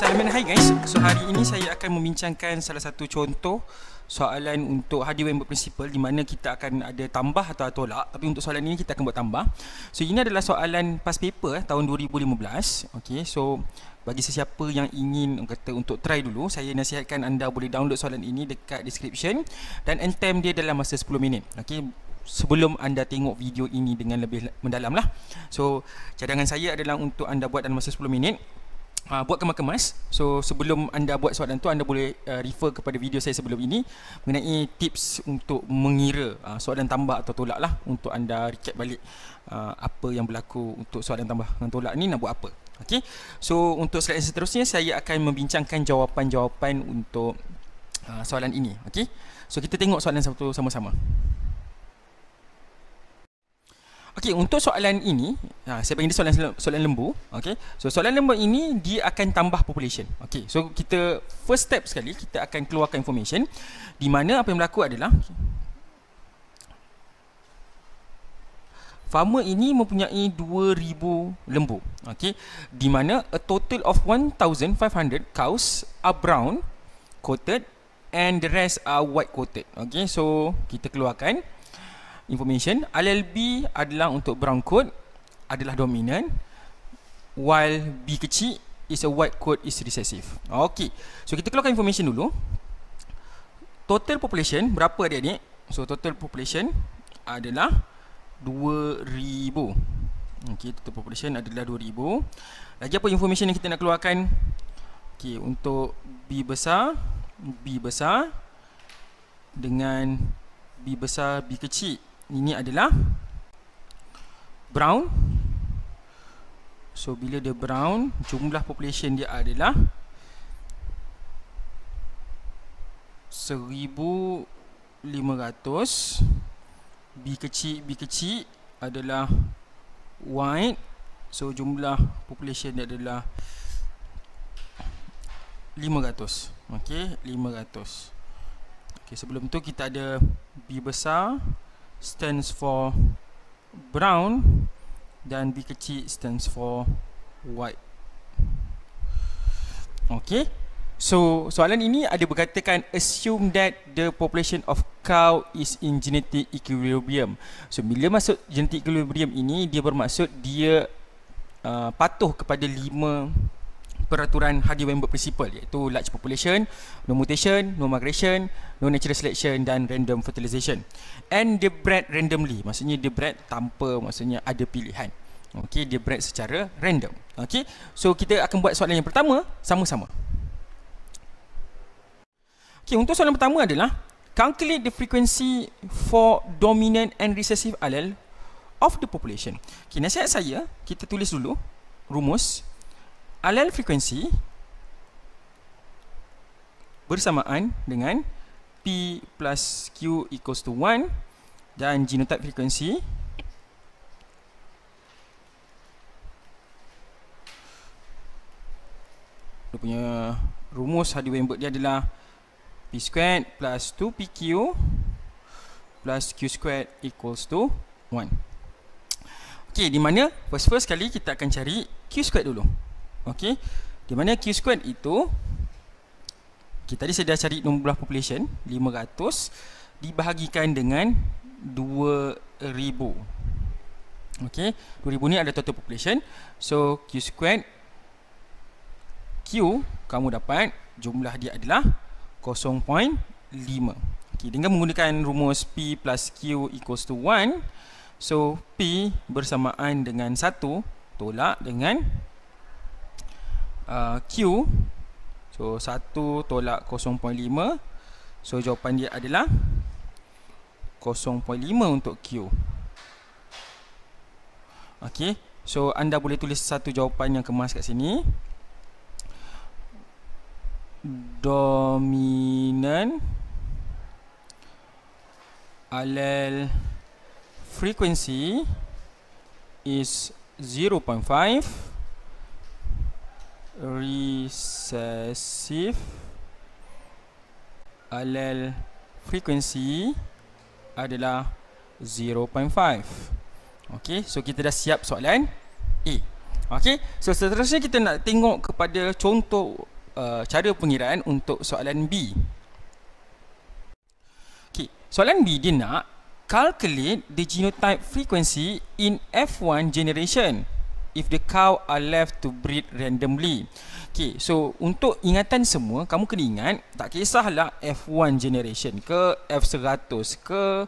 Hai guys, so hari ini saya akan membincangkan salah satu contoh soalan untuk hardware berprinsipal di mana kita akan ada tambah atau tolak, tapi untuk soalan ini kita akan buat tambah. So ini adalah soalan past paper tahun 2015. Okey, so bagi sesiapa yang ingin kata untuk try dulu, saya nasihatkan anda boleh download soalan ini dekat description dan attempt dia dalam masa 10 minit. Okey, sebelum anda tengok video ini dengan lebih mendalam lah. So cadangan saya adalah untuk anda buat dalam masa 10 minit. Buat kemas-kemas. So sebelum anda buat soalan tu, anda boleh refer kepada video saya sebelum ini mengenai tips untuk mengira soalan tambah atau tolak lah, untuk anda recap balik apa yang berlaku untuk soalan tambah dan tolak ni nak buat apa. Okay, so untuk slide seterusnya saya akan membincangkan jawapan-jawapan untuk soalan ini. Okay, so kita tengok soalan satu sama-sama. Okey, untuk soalan ini, saya panggil dia soalan lembu. Okey, so soalan lembu ini dia akan tambah population. Okey, so kita first step sekali kita akan keluarkan information di mana apa yang berlaku adalah farmer ini mempunyai 2000 lembu. Okey, di mana a total of 1500 cows are brown coated and the rest are white coated. Okey, so kita keluarkan information. Allele B adalah untuk brown coat, adalah dominant, while B kecil is a white coat is recessive. Okey, so kita keluarkan information dulu. Total population berapa adik-adik? So total population adalah 2000. Okey, total population adalah 2000. Lagi apa information yang kita nak keluarkan? Okey, untuk B besar dengan B besar, B kecil, ini adalah brown. So bila dia brown, jumlah population dia adalah 1500. B kecil adalah white. So jumlah population dia adalah 500. Okey, 500. Okay, sebelum tu kita ada B besar stands for brown dan B kecil stands for white. Okay, so soalan ini ada berkatakan assume that the population of cow is in genetic equilibrium. So bila masuk genetic equilibrium ini, dia bermaksud dia patuh kepada 5 peraturan hardware berprinsipal, iaitu large population, no mutation, no migration, no natural selection dan random fertilization. And they bred randomly, maksudnya dia bred tanpa, maksudnya ada pilihan. Okey, dia bred secara random. Okey, so kita akan buat soalan yang pertama sama-sama. Okey, untuk soalan pertama adalah calculate the frequency for dominant and recessive allele of the population. Okey, nasihat saya, kita tulis dulu rumus. Allele frekuensi bersamaan dengan P plus Q equals to 1 dan genotype frekuensi dia punya rumus hardware dia adalah P squared plus 2PQ plus Q squared equals to 1. Okey, di mana first kali kita akan cari Q squared dulu. Okey, di mana Q squared itu, kita tadi saya dah cari jumlah population 500 dibahagikan dengan 2000. Okey, 2000 ni ada total population. So Q squared, Q kamu dapat jumlah dia adalah 0.5. Okey, dengan menggunakan rumus P plus Q equals to 1, so P bersamaan dengan 1 tolak dengan Q. So 1 tolak 0.5. So jawapan dia adalah 0.5 untuk Q. Okey, so anda boleh tulis satu jawapan yang kemas kat sini. Dominant allele frequency is 0.5. Recessive allele frequency adalah 0.5. Okey, so kita dah siap soalan A. Okey, so seterusnya kita nak tengok kepada contoh cara pengiraan untuk soalan B. Okay, soalan B dia nak calculate the genotype frequency in F1 generation if the cow are left to breed randomly. Okay, so untuk ingatan semua, kamu kena ingat, tak kisahlah F1 generation ke, F100 ke,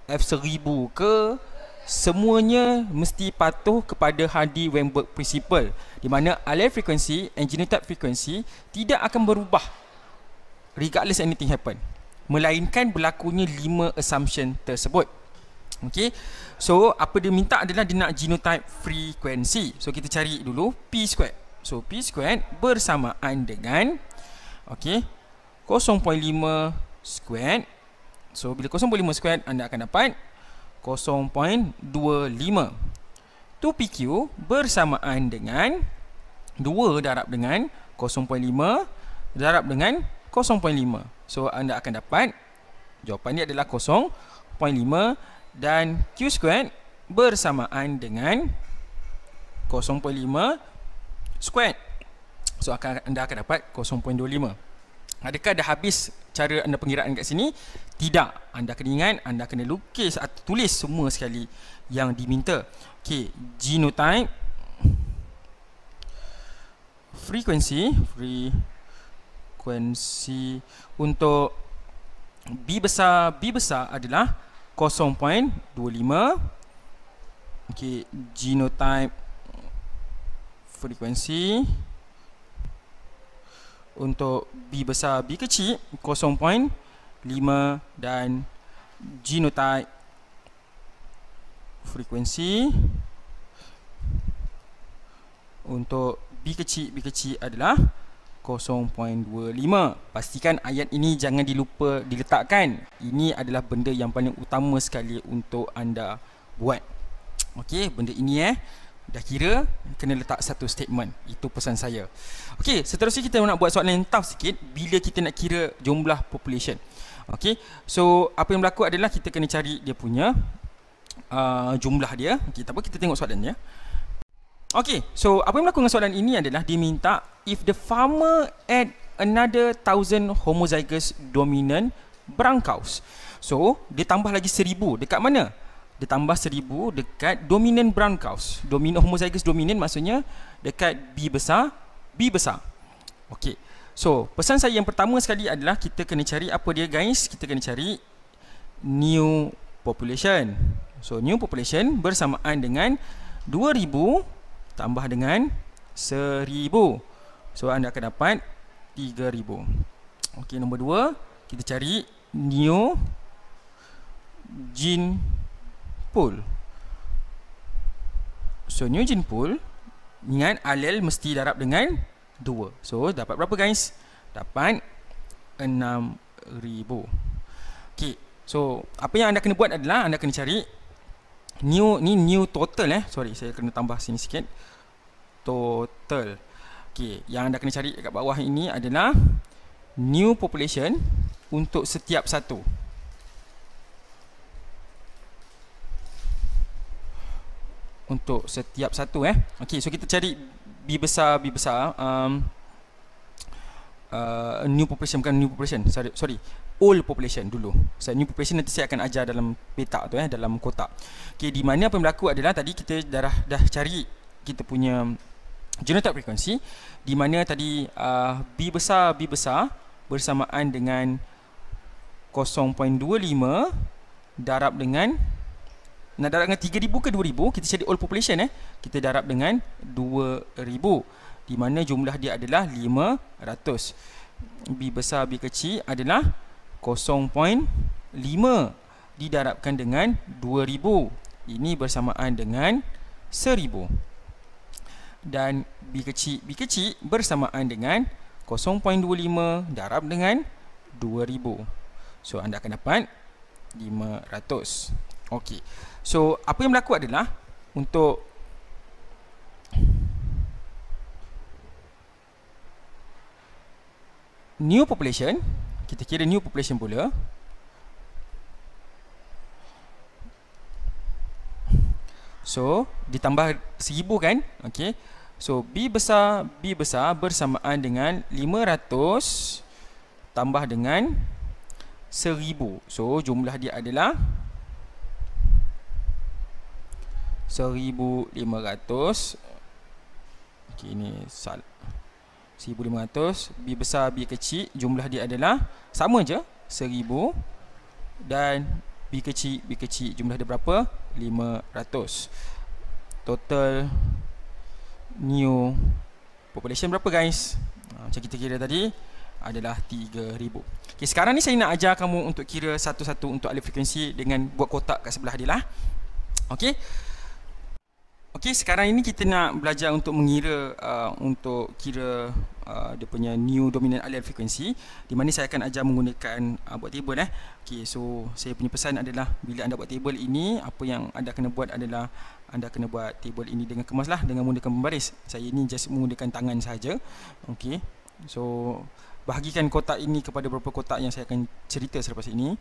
F1000 ke, semuanya mesti patuh kepada Hardy-Weinberg principle, di mana allele frequency and genotype frequency tidak akan berubah regardless anything happen, melainkan berlakunya 5 assumption tersebut. Okay, so apa dia minta adalah dia nak genotype frequency. So kita cari dulu P squared. So P squared bersamaan dengan 0.5 squared. So bila 0.5 squared, anda akan dapat 0.25. 2PQ bersamaan dengan 2 darab dengan 0.5 darab dengan 0.5. So anda akan dapat jawapan dia adalah 0.5, dan Q squared bersamaan dengan 0.5 squared. So anda akan dapat 0.25. Adakah dah habis cara anda pengiraan kat sini? Tidak. Anda kena ingat, anda kena lukis atau tulis semua sekali yang diminta. Okey, genotype frequency untuk B besar adalah 0.25. Okey, genotype frekuensi untuk B besar B kecil 0.5, dan genotype frekuensi untuk B kecil adalah 0.25. Pastikan ayat ini jangan diletakkan. Ini adalah benda yang paling utama sekali untuk anda buat. Okey, benda ini dah kira kena letak satu statement. Itu pesan saya. Okey, seterusnya kita nak buat soalan yang tough sikit bila kita nak kira jumlah population. Okey, so apa yang berlaku adalah kita kena cari dia punya jumlah dia. Okey, tak apa, kita tengok soalannya. Okey, so apa yang berlaku dengan soalan ini adalah dia minta if the farmer add another 1000 homozygous dominant brown cows. So, dia tambah lagi 1000. Dekat mana? Dia tambah 1000 dekat dominant brown cows. Homozygous dominant maksudnya dekat B besar. Okey. So, pesan saya yang pertama sekali adalah kita kena cari apa dia, guys? Kita kena cari new population. So, new population bersamaan dengan 2000 tambah dengan 1000. So anda akan dapat 3000. Okey, nombor 2, kita cari new gene pool. So new gene pool, ingat alel mesti darab dengan 2. So dapat berapa, guys? Dapat 6000. Okey, so apa yang anda kena buat adalah anda kena cari new total. Sorry, saya kena tambah sini sikit. Total. Okey, yang anda kena cari kat bawah ini adalah new population untuk setiap satu. Untuk setiap satu Okey, so kita cari B besar new population, bukan new population. Sorry. Old population dulu. So, new population nanti saya akan ajar dalam petak tu dalam kotak. Okey, di mana apa yang berlaku adalah tadi kita dah cari kita punya genotype frequency, di mana tadi B besar bersamaan dengan 0.25 darab dengan, nak darab dengan 3000 ke 2000, kita cari old population kita darab dengan 2000, di mana jumlah dia adalah 500. B besar B kecil adalah 0.5 didarabkan dengan 2000. Ini bersamaan dengan 1000. Dan B kecil bersamaan dengan 0.25 darab dengan 2000. So anda akan dapat 500. Okey. So apa yang berlaku adalah untuk new population, kita kira new population pula. So ditambah 1000 kan? Okey. So B besar bersamaan dengan 500 tambah dengan 1000. So jumlah dia adalah 1500. Okey, ini 1500. B besar B kecil, jumlah dia adalah sama je, 1000. Dan B kecil jumlah dia berapa? 500. Total new population berapa guys? Macam kita kira tadi adalah 3000. Okay, sekarang ni saya nak ajar kamu untuk kira satu-satu untuk alih frekuensi dengan buat kotak kat sebelah dia lah. Okey. Okey, sekarang ini kita nak belajar untuk mengira untuk kira dia punya new dominant alih frekuensi, di mana saya akan ajar menggunakan buat table Okey, so saya punya pesan adalah bila anda buat table ini, apa yang anda kena buat adalah anda kena buat table ini dengan kemaslah dengan menggunakan pembaris. Saya ini just menggunakan tangan sahaja. Okey. So bahagikan kotak ini kepada beberapa kotak yang saya akan cerita selepas ini.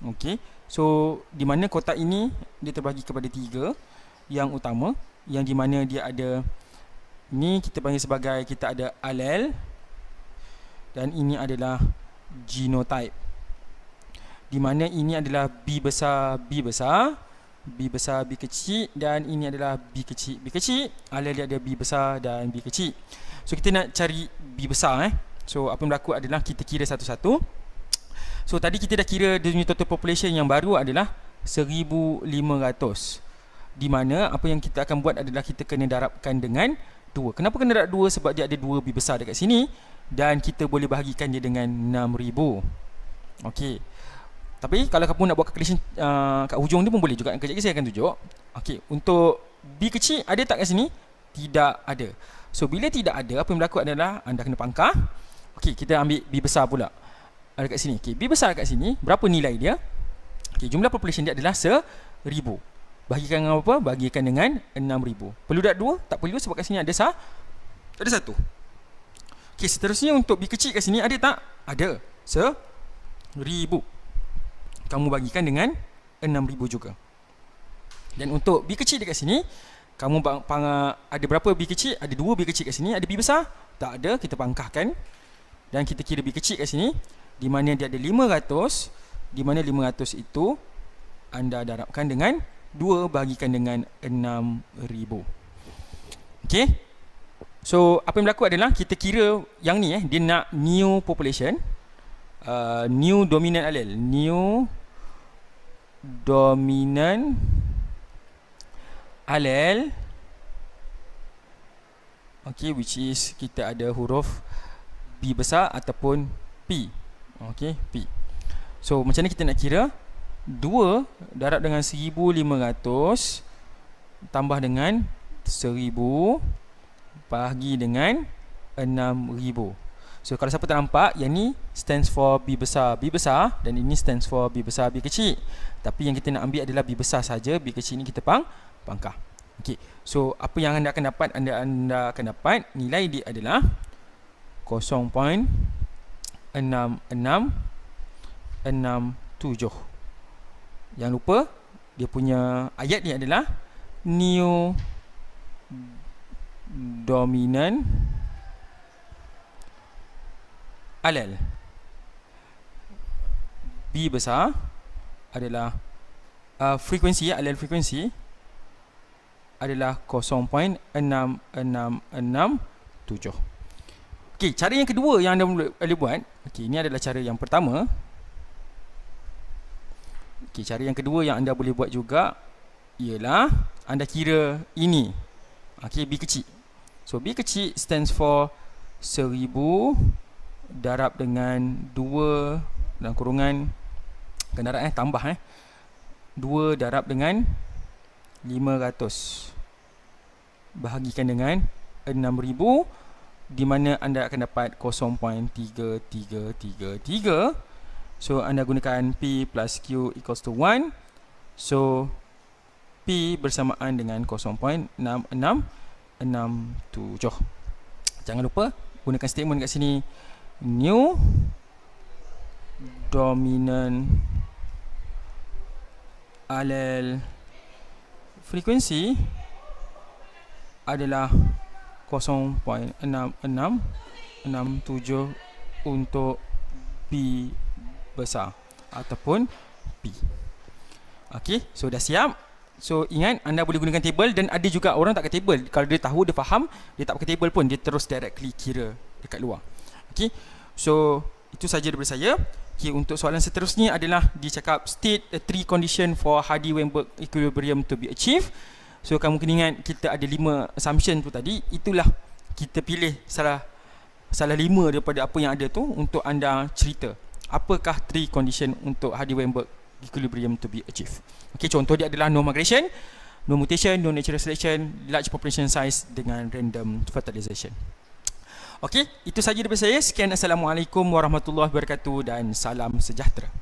Okey. So di mana kotak ini dia terbahagi kepada 3. Yang utama, yang di mana dia ada, ni kita panggil sebagai, kita ada alel, dan ini adalah genotype, di mana ini adalah B besar B kecil, dan ini adalah B kecil. Alel dia ada B besar dan B kecil. So kita nak cari B besar So apa yang berlaku adalah kita kira satu-satu. So tadi kita dah kira the total population yang baru adalah 1500. Di mana apa yang kita akan buat adalah kita kena darabkan dengan 2. Kenapa kena darab 2? Sebab dia ada 2 B besar dekat sini, dan kita boleh bahagikan dia dengan 6000. Okey. Tapi kalau kamu nak buat calculation kat hujung ni pun boleh juga. Kejap lagi saya akan tunjuk. Okey, untuk B kecil ada tak kat sini? Tidak ada. So bila tidak ada, apa yang berlaku adalah anda kena pangkah. Okey, kita ambil B besar pula. Ada kat sini. Okey, B besar kat sini, berapa nilai dia? Okey, jumlah population dia adalah 1000. Bahagikan dengan apa? Bahagikan dengan 6000. Perlu darab 2? Tak perlu, sebab kat sini ada 1. Okey, seterusnya untuk B kecil kat sini ada tak? Ada. 1000. Kamu bagikan dengan 6000 juga. Dan untuk B kecil dekat sini, kamu ada berapa B kecil? Ada 2 B kecil kat sini. Ada B besar? Tak ada, kita pangkahkan. Dan kita kira B kecil kat sini, di mana dia ada 500, di mana 500 itu anda darabkan dengan 2 bahagikan dengan 6000. Okey. So apa yang berlaku adalah kita kira yang ni dia nak new population, new dominant allele, new dominant allele. Okey, which is kita ada huruf B besar ataupun P. Okey, P. So macam mana kita nak kira? 2 darab dengan 1500 tambah dengan 1000 bahagi dengan 6000. So kalau siapa tak nampak, yang ni stands for B besar dan ini stands for B besar B kecil. Tapi yang kita nak ambil adalah B besar saja, B kecil ni kita pangkah. Okey. So apa yang anda akan dapat? Anda akan dapat nilai dia adalah 0.6667. Jangan lupa dia punya ayat ni adalah new dominant allele. B besar adalah frekuensi, allele frekuensi adalah 0.6667. Okey, cara yang kedua yang anda boleh buat, okey, ini adalah cara yang pertama. Okey, cara yang kedua yang anda boleh buat juga ialah anda kira ini. Okey, B kecil. So B kecil stands for 1000 darab dengan 2 dalam kurungan darab tambah 2 darab dengan 500 bahagikan dengan 6000, di mana anda akan dapat 0.3333. So anda gunakan P plus Q equals to 1. So P bersamaan dengan 0.6667. Jangan lupa gunakan statement kat sini, new dominant allele frekuensi adalah 0.6667 untuk P besar ataupun P. Okey, so dah siap. So ingat, anda boleh gunakan table, dan ada juga orang tak pakai table. Kalau dia tahu, dia faham, dia tak pakai table pun, dia terus directly kira dekat luar. Okey, so itu saja daripada saya. Okey, untuk soalan seterusnya adalah dia cakap state the 3 condition for Hardy-Weinberg equilibrium to be achieved. So kamu kena ingat, kita ada 5 assumption tu tadi. Itulah kita pilih salah 5 daripada apa yang ada tu untuk anda cerita apakah 3 condition untuk Hardy-Weinberg equilibrium to be achieved. Okey, contoh dia adalah no migration, no mutation, no natural selection, large population size dengan random fertilization. Okey, itu saja daripada saya. Sekian, Assalamualaikum warahmatullahi wabarakatuh dan salam sejahtera.